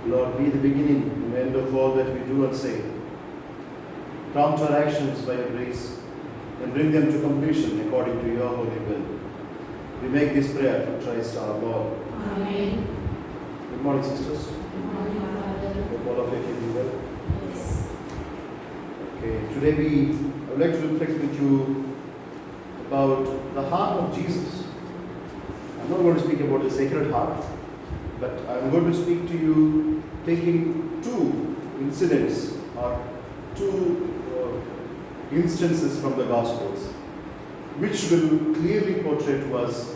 Lord, be the beginning and end of all that we do and say. Prompt our actions by your grace and bring them to completion according to your holy will. We make this prayer through Christ our Lord. Amen. Good morning, sisters. Good morning, Father. Hope all of you can do well. Yes. Okay, today I would like to reflect with you about the heart of Jesus. I'm not going to speak about the Sacred Heart, but I'm going to speak to you taking two incidents or two instances from the Gospels, which will clearly portray to us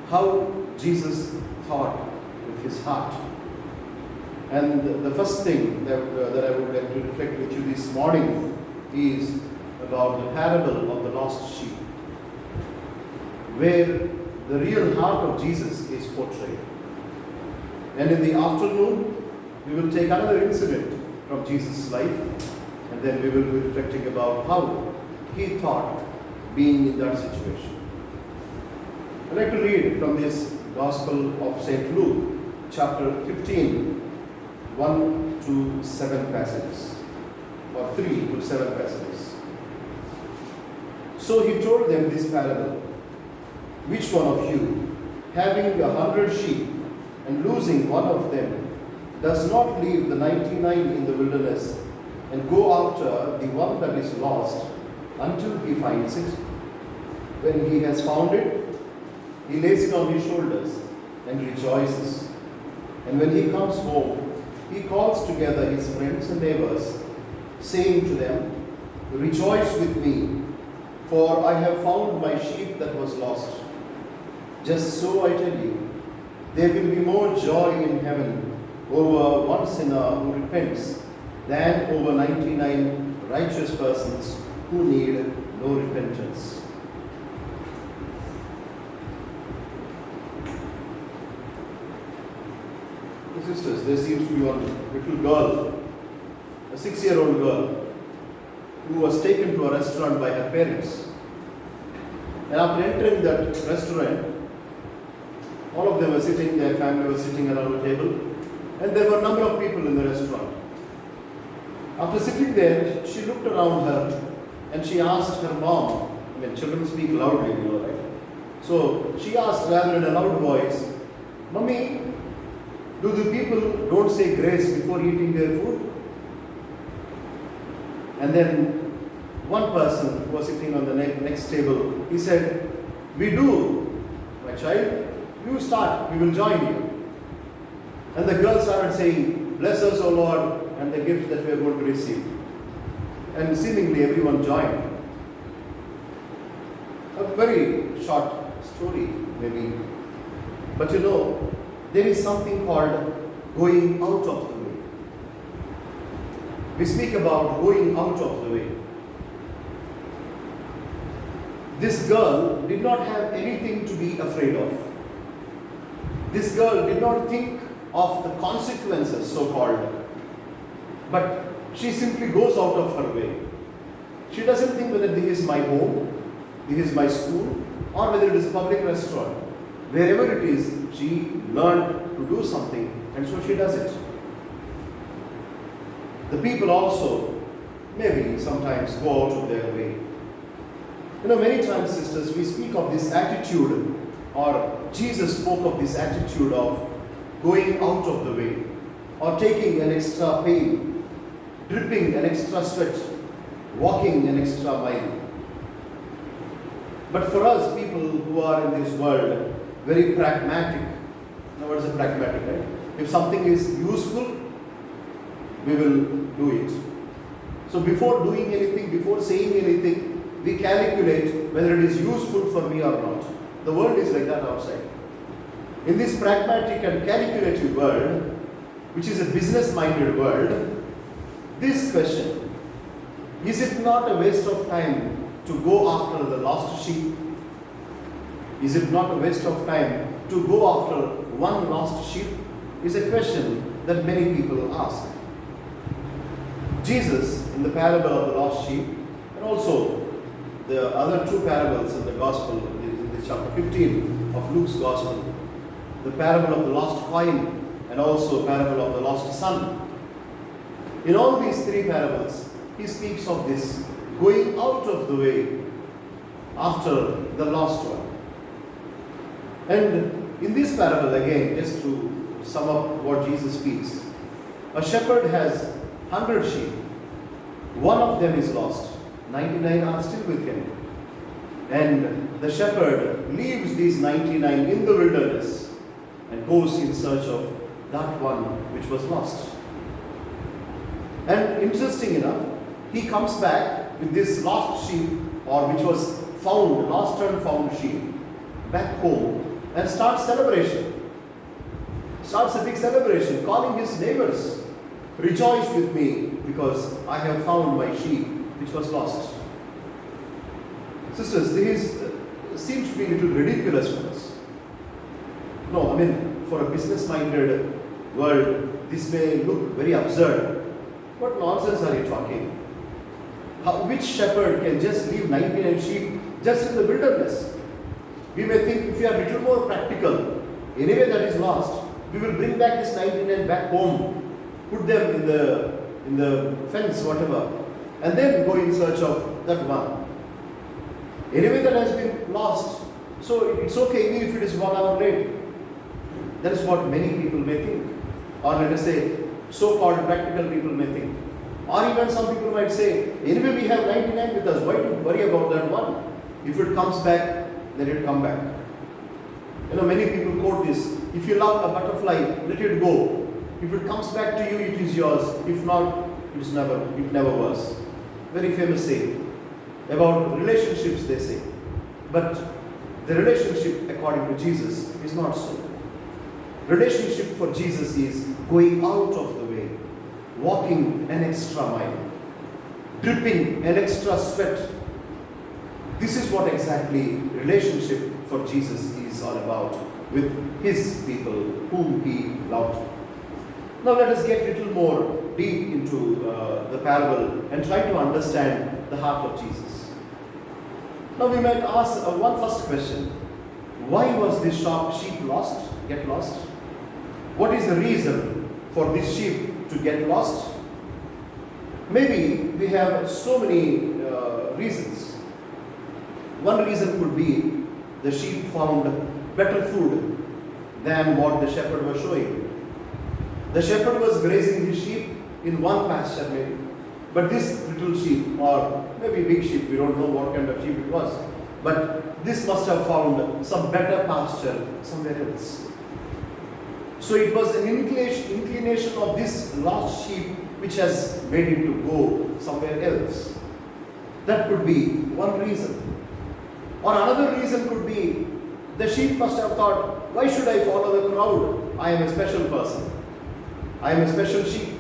how Jesus thought with his heart. And the first thing that I would like to reflect with you this morning is about the parable of the lost sheep, where the real heart of Jesus is portrayed. And in the afternoon, we will take another incident from Jesus' life, and then we will be reflecting about how he thought being in that situation. I'd like to read from this Gospel of St. Luke, chapter 15, 1 to 7 passages, or 3 to 7 passages. So he told them this parable. Which one of you, having 100 sheep and losing one of them, does not leave the 99 in the wilderness and go after the one that is lost until he finds it? When he has found it, he lays it on his shoulders and rejoices. And when he comes home, he calls together his friends and neighbors, saying to them, "Rejoice with me, for I have found my sheep that was lost." Just so I tell you, there will be more joy in heaven over one sinner who repents than over 99 righteous persons who need no repentance. Sisters, there seems to be one little girl, a 6-year-old girl, who was taken to a restaurant by her parents. And after entering that restaurant, all of them were sitting, their family was sitting around the table, and there were a number of people in the restaurant. After sitting there, she looked around her and she asked her mom, children speak loudly, right? So she asked rather in a loud voice, "Mummy, do the people don't say grace before eating their food?" And then one person who was sitting on the next table, he said, "We do, my child. You start, we will join you." And the girl started saying, "Bless us, O Lord, and the gift that we are going to receive." And seemingly everyone joined. A very short story, maybe. But there is something called going out of the way. We speak about going out of the way. This girl did not have anything to be afraid of. This girl did not think of the consequences, so-called, but she simply goes out of her way. She doesn't think whether this is my home, this is my school, or whether it is a public restaurant. Wherever it is, she learned to do something, and so she does it. The people also maybe sometimes go out of their way. Many times, sisters, we speak of this attitude, or Jesus spoke of this attitude of going out of the way, or taking an extra pain, dripping an extra sweat, walking an extra mile. But for us, people who are in this world, very pragmatic. Now, what is a pragmatic, right? If something is useful, we will do it. So before doing anything, before saying anything, we calculate whether it is useful for me or not. The world is like that outside. In this pragmatic and calculative world, which is a business-minded world, this question, is it not a waste of time to go after the lost sheep? Is it not a waste of time to go after one lost sheep? Is a question that many people ask. Jesus, in the parable of the lost sheep, and also the other two parables in the Gospel, in the chapter 15 of Luke's Gospel, the parable of the lost coin and also parable of the lost son. In all these three parables, he speaks of this going out of the way after the lost one. And in this parable, again, just to sum up what Jesus speaks, a shepherd has 100 sheep. One of them is lost. 99 are still with him. And the shepherd leaves these 99 in the wilderness and goes in search of that one which was lost. And interesting enough, he comes back with this lost sheep, or which was found, lost and found sheep, back home and starts celebration. Starts a big celebration, calling his neighbors, "Rejoice with me because I have found my sheep which was lost." Sisters, this seems to be a little ridiculous for us. No, I mean, for a business-minded world, this may look very absurd. What nonsense are you talking? Which shepherd can just leave 99 sheep just in the wilderness? We may think, if we are a little more practical, anyway that is lost, we will bring back this 99 back home, put them in the fence, whatever, and then go in search of that one. Anyway that has been lost, so it's okay even if it is 1 hour late. That is what many people may think, or let us say, so-called practical people may think. Or even some people might say, anyway we have 99 with us, why to worry about that one? If it comes back, let it come back. You know, many people quote this, if you love a butterfly, let it go. If it comes back to you, it is yours. If not, it never was. Very famous saying. About relationships, they say. But the relationship, according to Jesus, is not so. Relationship for Jesus is going out of the way, walking an extra mile, dripping an extra sweat. This is what exactly relationship for Jesus is all about with his people whom he loved. Now let us get a little more deep into the parable and try to understand the heart of Jesus. Now we might ask one first question. Why was this sheep get lost? What is the reason for this sheep to get lost? Maybe we have so many reasons. One reason could be the sheep found better food than what the shepherd was showing. The shepherd was grazing his sheep in one pasture maybe. But this little sheep, or maybe big sheep, we don't know what kind of sheep it was, but this must have found some better pasture somewhere else. So it was an inclination of this lost sheep which has made him to go somewhere else. That could be one reason. Or another reason could be the sheep must have thought, why should I follow the crowd? I am a special person. I am a special sheep.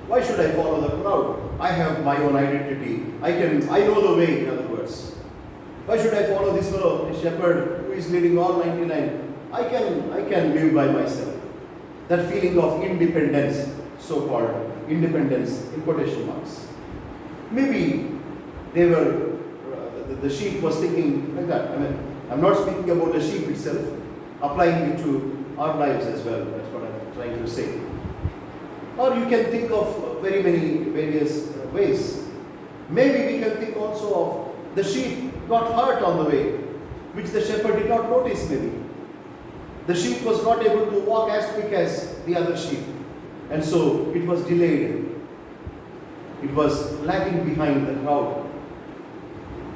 Why should I follow the crowd? I have my own identity. I know the way, in other words. Why should I follow this fellow, a shepherd who is leading all 99? I can live by myself. That feeling of independence, so-called independence in quotation marks. Maybe they were, the sheep was thinking like that. I mean, I'm not speaking about the sheep itself, applying it to our lives as well. That's what I'm trying to say. Or you can think of various ways. Maybe we can think also of the sheep got hurt on the way, which the shepherd did not notice maybe. The sheep was not able to walk as quick as the other sheep, and so it was delayed. It was lagging behind the crowd.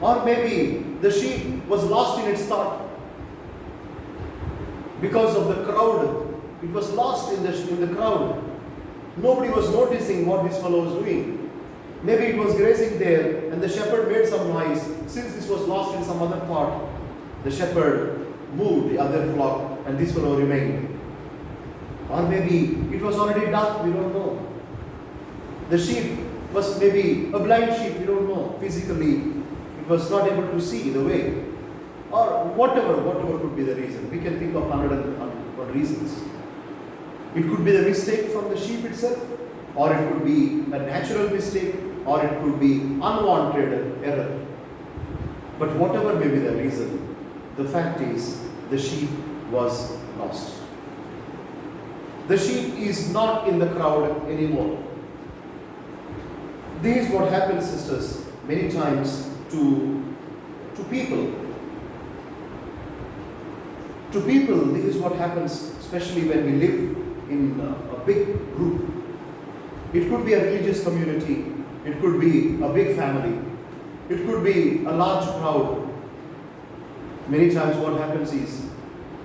Or maybe the sheep was lost in its thought. Because of the crowd, it was lost in the crowd. Nobody was noticing what this fellow was doing. Maybe it was grazing there and the shepherd made some noise. Since this was lost in some other thought, the shepherd moved the other flock and this fellow remained. Or maybe it was already dark, we don't know. The sheep was maybe a blind sheep, we don't know. Physically, it was not able to see the way. Or whatever could be the reason. We can think of 101 reasons. It could be the mistake from the sheep itself, or it could be a natural mistake, or it could be unwanted error. But whatever may be the reason, the fact is the sheep was lost. The sheep is not in the crowd anymore. This is what happens, sisters, many times to people. To people, this is what happens, especially when we live in a big group. It could be a religious community, it could be a big family, it could be a large crowd. Many times what happens is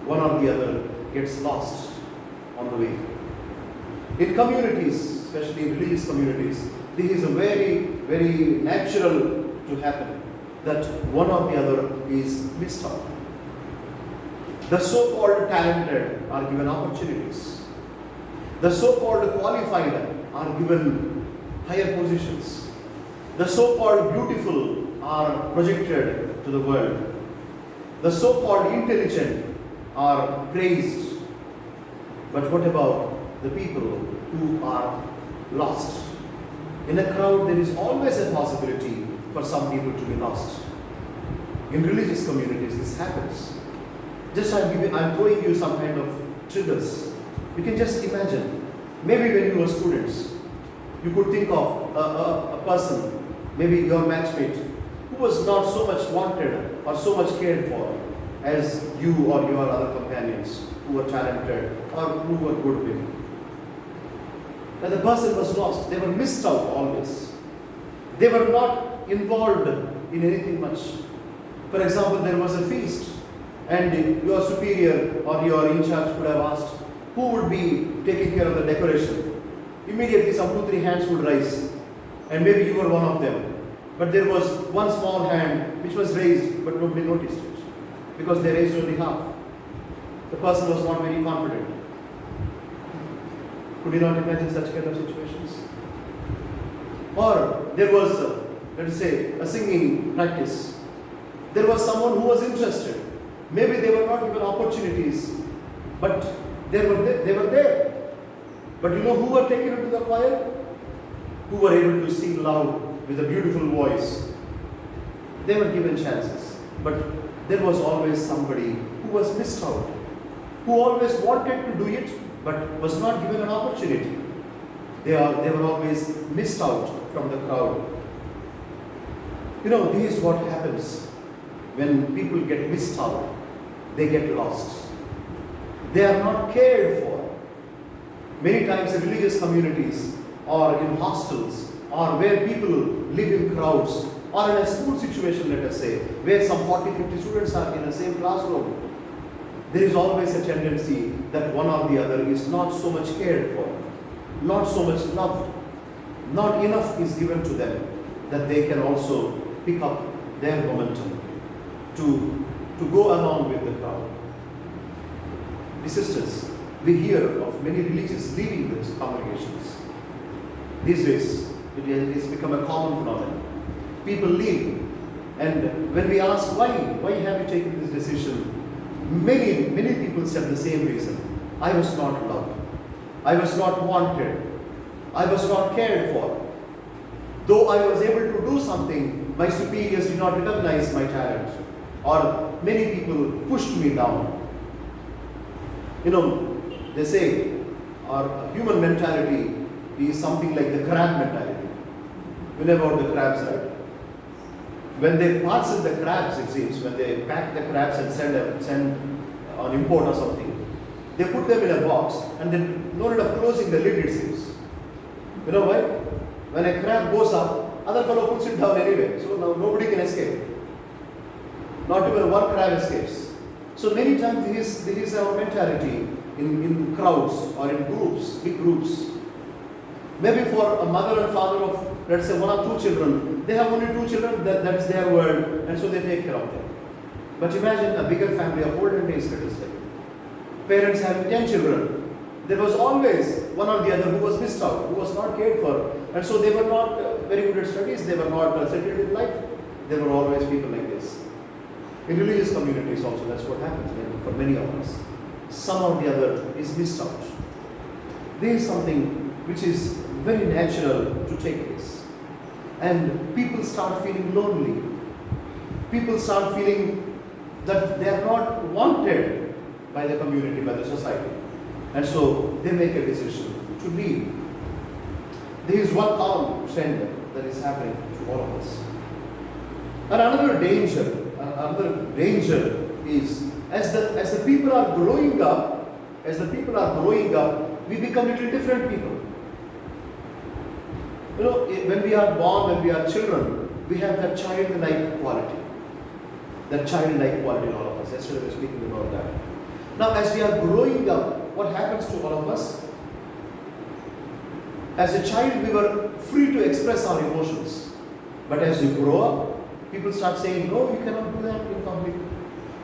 one or the other gets lost on the way. In communities, especially in religious communities, this is a very, very natural to happen, that one or the other is missed out. The so-called talented are given opportunities. The so-called qualified are given higher positions. The so-called beautiful are projected to the world. The so-called intelligent are praised. But what about the people who are lost? In a crowd, there is always a possibility for some people to be lost. In religious communities, this happens. Just I'm throwing you some kind of triggers. You can just imagine. Maybe when you were students, you could think of a person, maybe your matchmate, who was not so much wanted or so much cared for as you or your other companions who were talented or who were good women. And the person was lost. They were missed out always. They were not involved in anything much. For example, there was a feast, and your superior or your in charge could have asked who would be taking care of the decoration. Immediately some 2-3 hands would rise, and maybe you were one of them. But there was one small hand which was raised, but nobody noticed it, because they raised only half. The person was not very confident. Could you not imagine such kind of situations? Or there was, let us say, a singing practice. There was someone who was interested. Maybe they were not given opportunities, but they were there. But you know who were taken into the choir? Who were able to sing loud with a beautiful voice. They were given chances. But there was always somebody who was missed out, who always wanted to do it, but was not given an opportunity. They were always missed out from the crowd. You know, this is what happens when people get missed out. They get lost. They are not cared for. Many times in religious communities or in hostels or where people live in crowds or in a school situation, let us say, where some 40-50 students are in the same classroom, there is always a tendency that one or the other is not so much cared for, not so much loved, not enough is given to them that they can also pick up their momentum to go along with the crowd. The sisters, we hear of many religions leaving these congregations. These days, it has become a common phenomenon. People leave, and when we ask why have you taken this decision, many people said the same reason. I was not loved. I was not wanted. I was not cared for. Though I was able to do something, my superiors did not recognize my talent, or many people pushed me down. You know, they say our human mentality is something like the crab mentality. You know about the crabs, right? When they parcel the crabs, it seems, when they pack the crabs and send on import or something, they put them in a box and then no need of closing the lid, it seems. You know why? When a crab goes up, other fellow puts it down anyway, so now nobody can escape. Not even one crab escapes. So many times this is our mentality in crowds or in groups, big groups. Maybe for a mother and father of, let's say, 1 or 2 children, they have only 2 children, that's their world, and so they take care of them. But imagine a bigger family of olden days, let us say. Parents having 10 children. There was always one or the other who was missed out, who was not cared for. And so they were not very good at studies, they were not settled in life. There were always people like this. In religious communities also, that's what happens for many of us. Some or the other is missed out. There is something which is very natural to take place. And people start feeling lonely. People start feeling that they are not wanted by the community, by the society. And so they make a decision to leave. There is one common trend that is happening to all of us. And another danger is as the people are growing up, we become little different people. You know, when we are born, when we are children, we have that childlike quality. That childlike quality in all of us. Yesterday we were speaking about that. Now, as we are growing up, what happens to all of us? As a child, we were free to express our emotions. But as you grow up, people start saying, no, you cannot do that in public.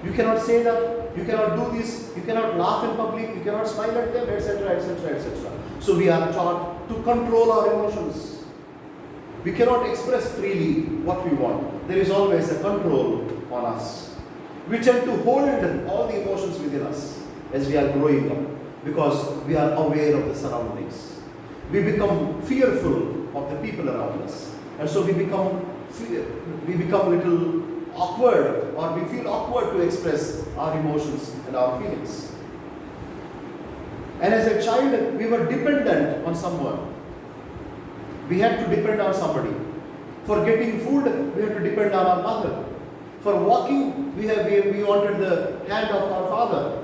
You cannot say that. You cannot do this. You cannot laugh in public. You cannot smile at them, etc., etc., etc. So we are taught to control our emotions. We cannot express freely what we want. There is always a control on us. We tend to hold all the emotions within us as we are growing up because we are aware of the surroundings. We become fearful of the people around us. And so we become a little awkward, or we feel awkward to express our emotions and our feelings. And as a child, we were dependent on someone. We had to depend on somebody. For getting food, we had to depend on our mother. For walking, we wanted the hand of our father.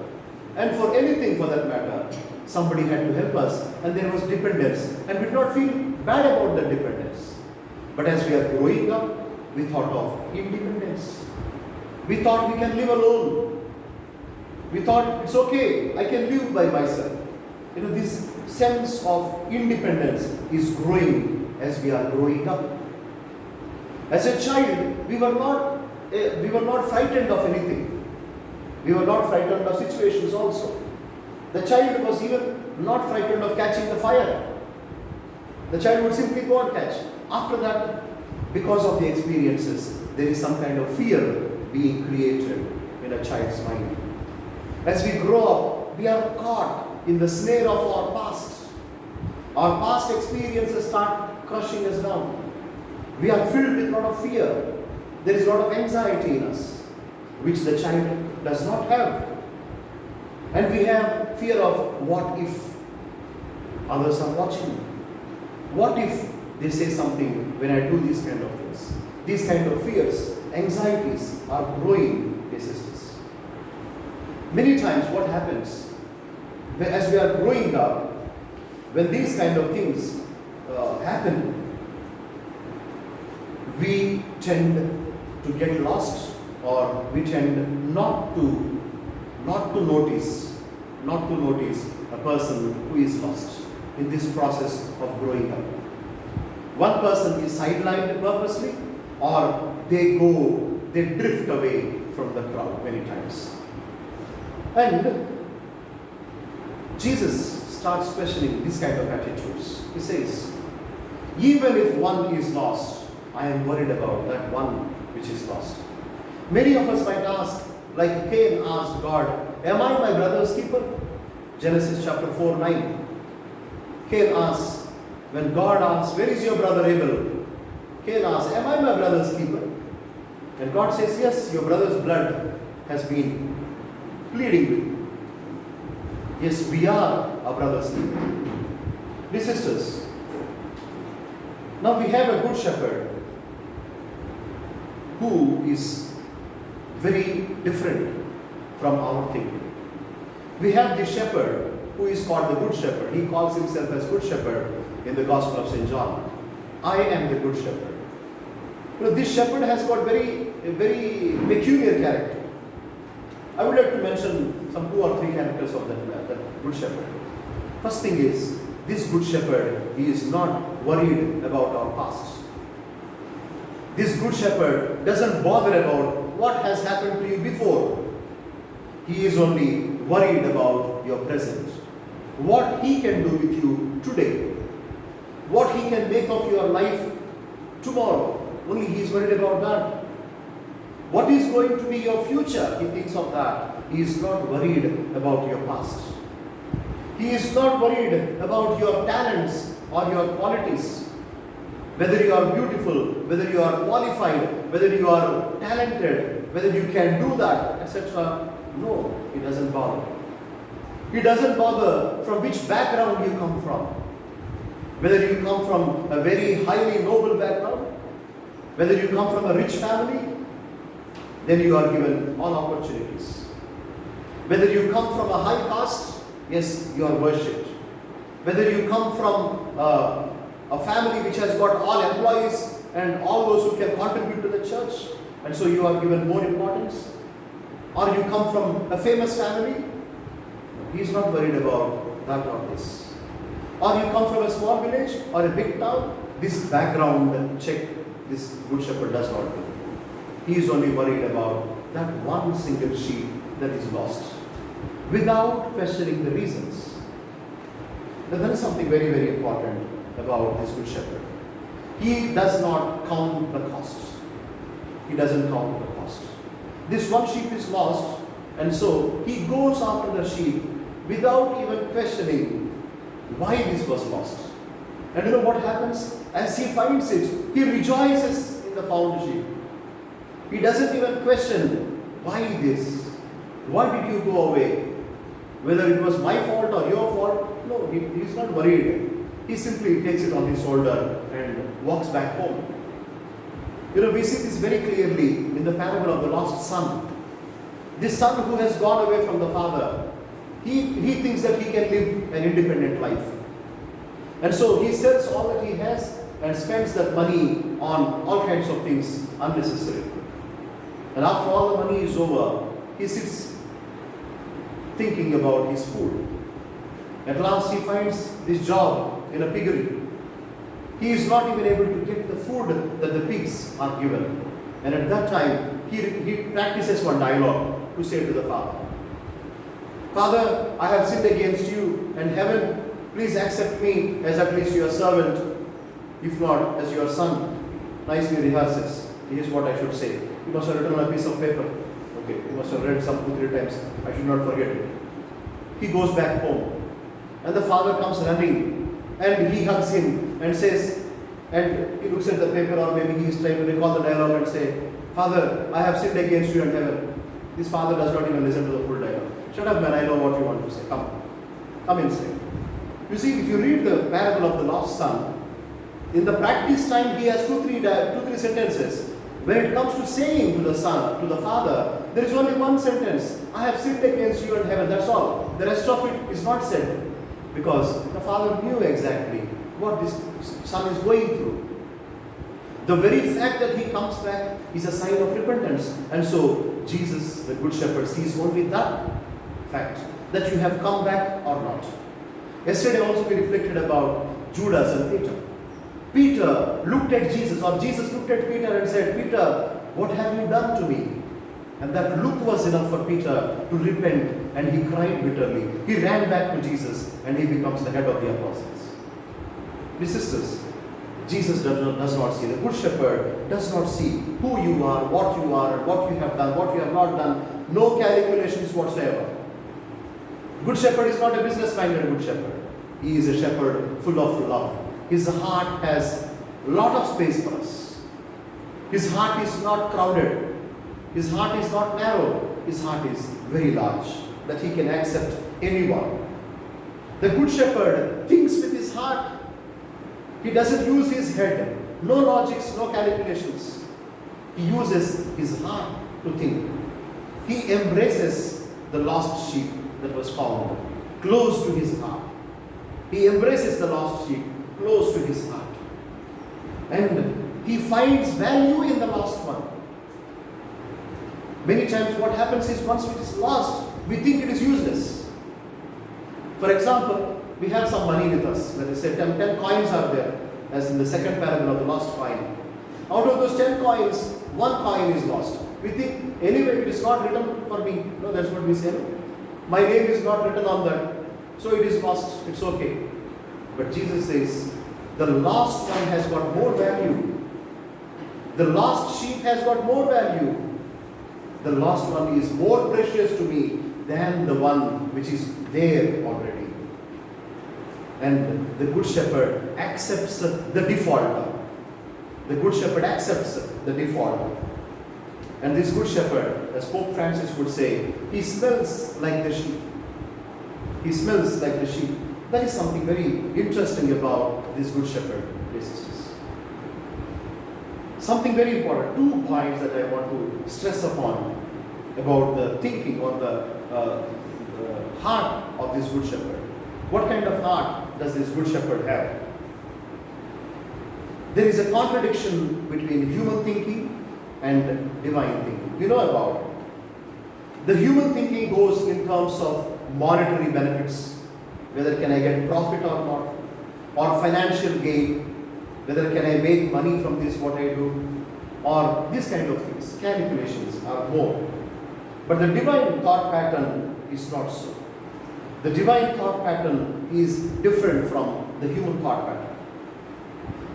And for anything for that matter, somebody had to help us, and there was dependence. And we did not feel bad about the dependence. But as we are growing up, we thought of independence. We thought we can live alone. We thought it's okay, I can live by myself. You know, this sense of independence is growing as we are growing up. As a child, we were not frightened of anything. We were not frightened of situations also. The child was even not frightened of catching the fire. The child would simply go and catch. After that, because of the experiences, there is some kind of fear being created in a child's mind. As we grow up, we are caught in the snare of our past. Our past experiences start crushing us down. We are filled with a lot of fear. There is a lot of anxiety in us, which the child does not have. And we have fear of what if others are watching. What if they say something when I do these kind of things? These kind of fears, anxieties are growing, dear sisters. Many times what happens, as we are growing up, when these kind of things happen, we tend to get lost, or we tend not to notice a person who is lost in this process of growing up. One person is sidelined purposely, or they drift away from the crowd many times. And Jesus starts questioning this kind of attitudes. He says, even if one is lost, I am worried about that one which is lost. Many of us might ask, like Cain asked God, am I my brother's keeper? Genesis chapter 4:9. Cain asks, when God asks, where is your brother Abel? Cain asks, am I my brother's keeper? And God says, yes, your brother's blood has been pleading with you. Yes, we are our brother's keeper. Dear sisters, now we have a good shepherd who is very different from our thinking. We have the shepherd who is called the good shepherd. He calls himself as good shepherd in the Gospel of St. John. I am the good shepherd. You know, this shepherd has got a very peculiar character. I would like to mention some 2 or 3 characters of that good shepherd. First thing is, this good shepherd, he is not worried about our past. This good shepherd doesn't bother about what has happened to you before. He is only worried about your present. What he can do with you today. What he can make of your life tomorrow. Only he is worried about that. What is going to be your future? He thinks of that. He is not worried about your past. He is not worried about your talents or your qualities. Whether you are beautiful, whether you are qualified, whether you are talented, whether you can do that, etc. No, he doesn't bother. He doesn't bother from which background you come from. Whether you come from a very highly noble background, whether you come from a rich family, then you are given all opportunities. Whether you come from a high caste, yes, you are worshipped. Whether you come from a family which has got all employees and all those who can contribute to the church, and so you are given more importance. Or you come from a famous family, he is not worried about that or this. Or you come from a small village or a big town, this background check, this good shepherd does not do. He is only worried about that one single sheep that is lost, without questioning the reasons. Now there is something very, very important about this good shepherd. He does not count the cost. He doesn't count the cost. This one sheep is lost, and so he goes after the sheep without even questioning why this was lost. And you know what happens? As he finds it, he rejoices in the found sheep. He doesn't even question, why this? Why did you go away? Whether it was my fault or your fault? No, he's not worried. He simply takes it on his shoulder and walks back home. You know, we see this very clearly in the parable of the lost son. This son who has gone away from the father, he thinks that he can live an independent life. And so he sells all that he has and spends that money on all kinds of things unnecessary. And after all the money is over, he sits thinking about his food. At last he finds this job in a piggery. He is not even able to get the food that the pigs are given. And at that time, he practices one dialogue to say to the father, Father, I have sinned against you and heaven. Please accept me as at least your servant, if not as your son. Nicely rehearses. Here's what I should say. You must have written on a piece of paper. Okay, you must have read some 2-3 times. I should not forget it. He goes back home. And the father comes running. And he hugs him and says, and he looks at the paper, or maybe he is trying to recall the dialogue and say, Father, I have sinned against you and heaven. This father does not even listen to the full dialogue. Shut up, man, I know what you want to say. Come inside. You see, if you read the parable of the lost son, in the practice time he has 2-3 sentences. When it comes to saying to the son, to the father, there is only one sentence. I have sinned against you and heaven. That's all. The rest of it is not said. Because the father knew exactly what this son is going through. The very fact that he comes back is a sign of repentance. And so Jesus, the good shepherd, sees only that fact, that you have come back or not. Yesterday also we reflected about Judas and Peter. Peter looked at Jesus, or Jesus looked at Peter and said, Peter, what have you done to me? And that look was enough for Peter to repent, and he cried bitterly. He ran back to Jesus, and he becomes the head of the apostles. My sisters, Jesus does not see. The good shepherd does not see who you are, what you have done, what you have not done. No calculations whatsoever. Good shepherd is not a business-minded good shepherd. He is a shepherd full of love. His heart has a lot of space for us. His heart is not crowded. His heart is not narrow. His heart is very large, that he can accept anyone. The good shepherd thinks with his heart. He doesn't use his head. No logics, no calculations. He uses his heart to think. He embraces the lost sheep that was found close to his heart. He embraces the lost sheep close to his heart. And he finds value in the lost one. Many times what happens is, once it is lost, we think it is useless. For example, we have some money with us. Let us say 10 coins are there, as in the second parable of the lost coin. Out of those 10 coins, 1 coin is lost. We think, anyway, it is not written for me. No, that's what we say. My name is not written on that. So it is lost. It's okay. But Jesus says, the lost one has got more value. The lost sheep has got more value. The lost one is more precious to me than the one which is there already. And the good shepherd accepts the defaulter. The good shepherd accepts the defaulter. And this good shepherd, as Pope Francis would say, he smells like the sheep. He smells like the sheep. That is something very interesting about this good shepherd, dear sisters. Something very important. 2 points that I want to stress upon about the thinking or the heart of this good shepherd. What kind of heart does this good shepherd have? There is a contradiction between human thinking and divine thinking. You know about it. The human thinking goes in terms of monetary benefits, whether can I get profit or not, or financial gain, whether can I make money from this what I do, or this kind of things. Calculations are more. But the divine thought pattern is not so. The divine thought pattern is different from the human thought pattern.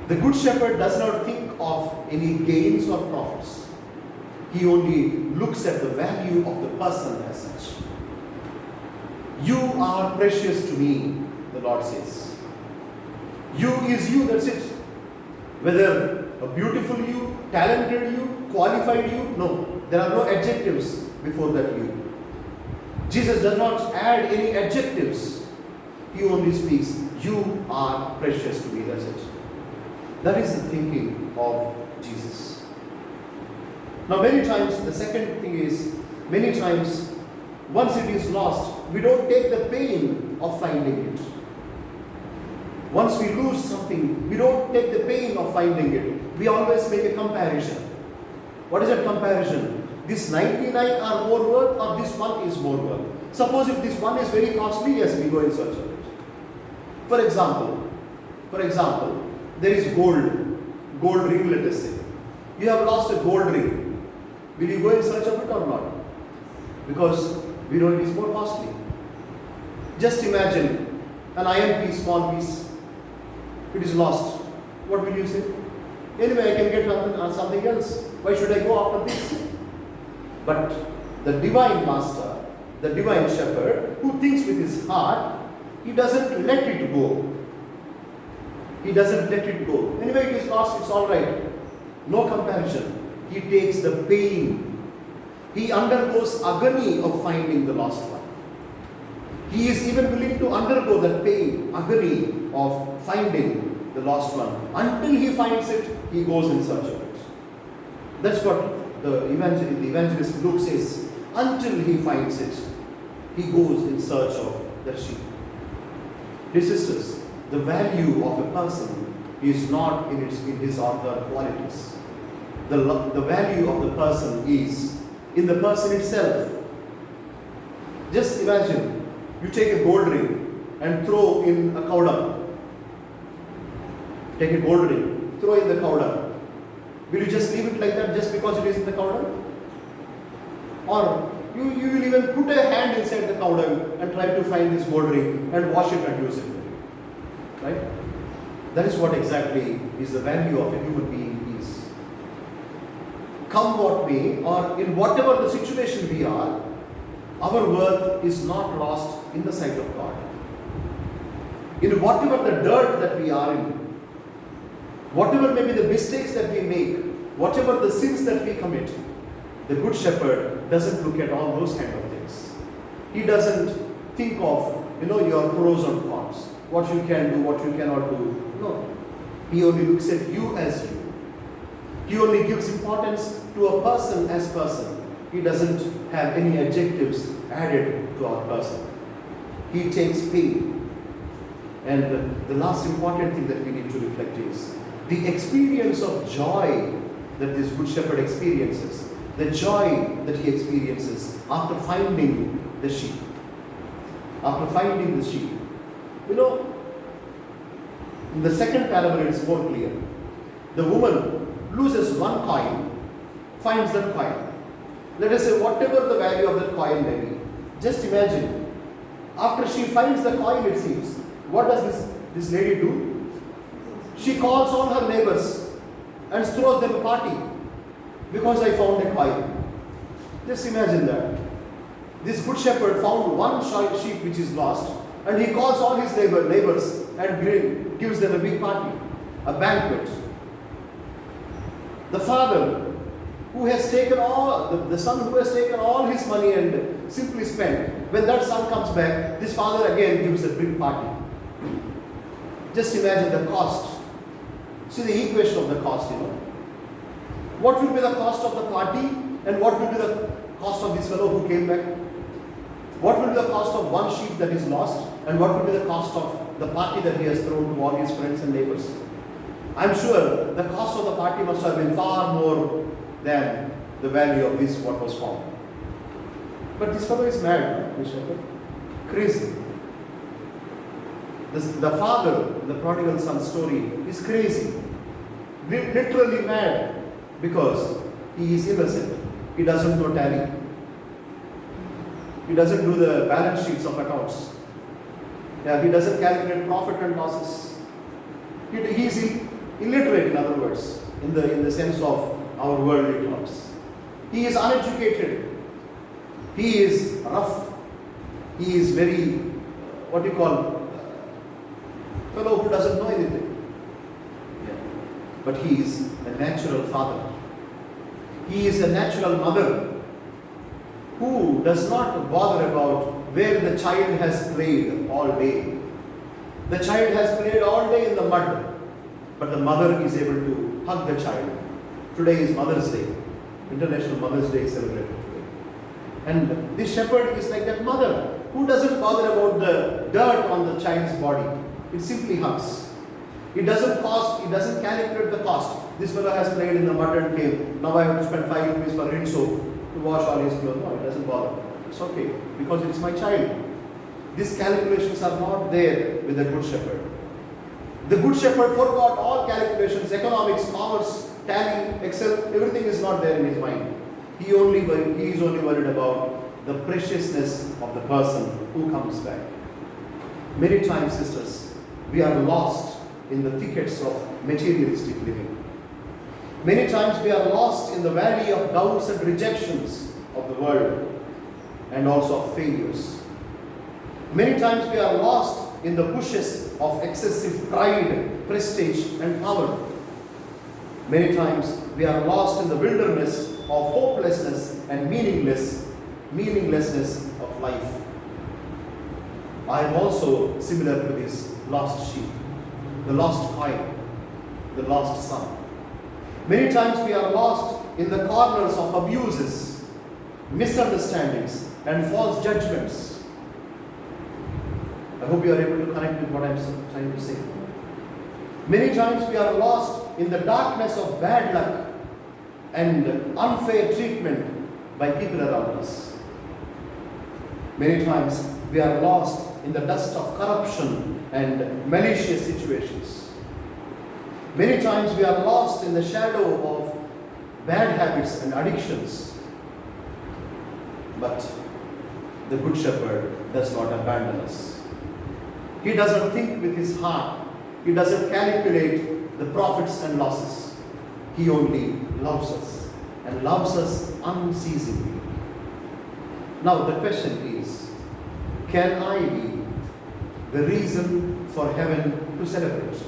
The good shepherd does not think of any gains or profits. He only looks at the value of the person as such. You are precious to me, the Lord says. You is you, that's it. Whether a beautiful you, talented you, qualified you, no. There are no adjectives before that you. Jesus does not add any adjectives. He only speaks, you are precious to me, that's it. That is the thinking of Jesus. Now many times, the second thing is, many times, once it is lost, we don't take the pain of finding it. Once we lose something, we don't take the pain of finding it. We always make a comparison. What is that comparison? This 99 are more worth or this one is more worth? Suppose if this one is very costly, yes, we go in search of it. For example, there is gold ring, let us say. You have lost a gold ring. Will you go in search of it or not? Because we know it is more costly. Just imagine an iron piece, small piece. It is lost. What will you say? Anyway, I can get something else. Why should I go after this? But the divine master, the divine shepherd, who thinks with his heart, he doesn't let it go. He doesn't let it go. Anyway, it is lost, it's all right. No comparison. He takes the pain. He undergoes agony of finding the lost one. He is even willing to undergo that pain, agony of finding the lost one. Until he finds it, he goes in search of it. That's what the evangelist Luke says. Until he finds it, he goes in search of the sheep. Dear sisters, the value of a person is not in his or her qualities. The value of the person is in the person itself. Just imagine, you take a gold ring and throw in a cow dung. Take a gold ring, throw in the cow dung. Will you just leave it like that just because it is in the cow dung? Or you will even put a hand inside the cow dung and try to find this gold ring and wash it and use it. Right? That is what exactly is the value of a human being is. Come what may, or in whatever the situation we are, our worth is not lost in the sight of God. In whatever the dirt that we are in, whatever may be the mistakes that we make, whatever the sins that we commit, the good shepherd doesn't look at all those kind of things. He doesn't think of, your pros and cons, what you can do, what you cannot do. No. He only looks at you as you. He only gives importance to a person as person. He doesn't have any adjectives added to our person. He takes pain. And the last important thing that we need to reflect is the experience of joy that this good shepherd experiences. The joy that he experiences after finding the sheep. After finding the sheep. In the second parable it is more clear. The woman loses one coin, finds that coin. Let us say whatever the value of that coin may be. Just imagine, after she finds the coin, it seems, what does this lady do? She calls all her neighbors and throws them a party because I found a coin. Just imagine that. This good shepherd found one sheep which is lost, and he calls all his neighbors and gives them a big party, a banquet. The father who has taken the son who has taken all his money and simply spent, when that son comes back, this father again gives a big party. Just imagine the cost. See the equation of the cost, What will be the cost of the party and what will be the cost of this fellow who came back? What will be the cost of one sheep that is lost and what will be the cost of the party that he has thrown to all his friends and neighbors? I'm sure the cost of the party must have been far more than the value of this what was found. But this fellow is mad, this shepherd. Crazy. The father, the prodigal son story is crazy. Literally mad because he is innocent. He doesn't know tally. He doesn't do the balance sheets of accounts. He doesn't calculate profit and losses. He is illiterate, in other words, in the sense of our worldly terms. He is uneducated. He is rough. He is very, fellow who doesn't know anything. But he is a natural father. He is a natural mother who does not bother about where the child has played all day. The child has played all day in the mud, but the mother is able to hug the child. Today is Mother's Day. International Mother's Day is celebrated today. And this shepherd is like that mother who doesn't bother about the dirt on the child's body. It simply hugs. It doesn't calculate the cost. This fellow has played in the mud and came. Now I have to spend 5 rupees for rinse soap to wash all his clothes. No, it doesn't bother. It's okay because it's my child. These calculations are not there with the good shepherd. The good shepherd forgot all calculations, economics, commerce, tally, Excel, everything is not there in his mind. He is only worried about the preciousness of the person who comes back. Many times, sisters, we are lost in the thickets of materialistic living. Many times we are lost in the valley of doubts and rejections of the world and also of failures. Many times we are lost in the bushes of excessive pride, prestige and power. Many times we are lost in the wilderness of hopelessness and meaninglessness of life. I am also similar to this lost sheep, the lost coin, the lost son. Many times we are lost in the corners of abuses, misunderstandings, and false judgments. I hope you are able to connect with what I am trying to say. Many times we are lost in the darkness of bad luck and unfair treatment by people around us. Many times we are lost in the dust of corruption and malicious situations. Many times we are lost in the shadow of bad habits and addictions. But the Good Shepherd does not abandon us. He doesn't think with his heart. He doesn't calculate the profits and losses. He only loves us and loves us unceasingly. Now the question is, can I be the reason for heaven to celebrate?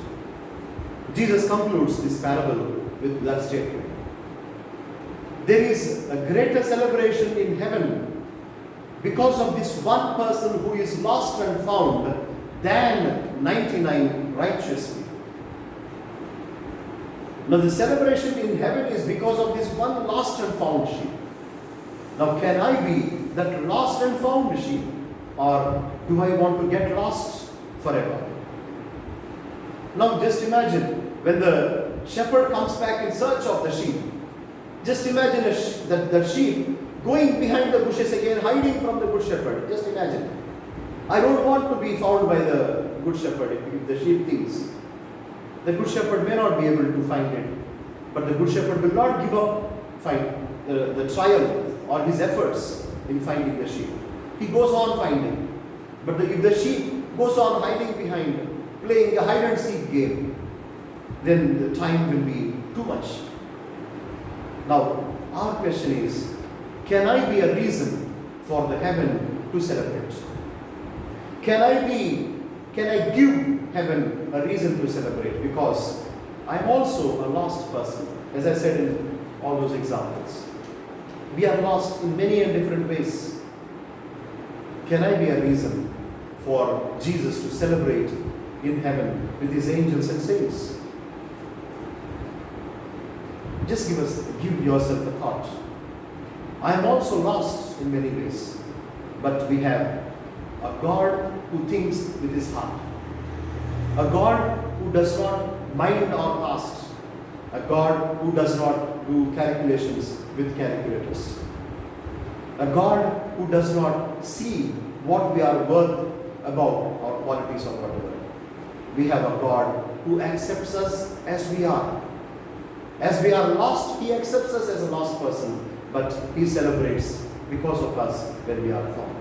Jesus concludes this parable with that statement. There is a greater celebration in heaven because of this one person who is lost and found than 99 righteous people. Now the celebration in heaven is because of this one lost and found sheep. Now can I be that lost and found sheep, or do I want to get lost forever? Now just imagine when the shepherd comes back in search of the sheep. Just imagine the sheep going behind the bushes again, hiding from the good shepherd. Just imagine. I don't want to be found by the good shepherd if the sheep thinks. The good shepherd may not be able to find it, but the good shepherd will not give up the trial or his efforts in finding the sheep. He goes on finding. But if the sheep goes on hiding behind, playing a hide and seek game, then the time will be too much. Now, our question is, can I be a reason for the heaven to celebrate? Can I give heaven a reason to celebrate? Because I'm also a lost person, as I said in all those examples. We are lost in many and different ways. can I be a reason for Jesus to celebrate in heaven with his angels and saints? Just give yourself a thought. I am also lost in many ways, but we have a God who thinks with his heart, a God who does not mind our past, a God who does not do calculations with calculators, a God who does not see what we are worth about our qualities or whatever. We have a God who accepts us as we are. As we are lost, he accepts us as a lost person, but he celebrates because of us when we are found.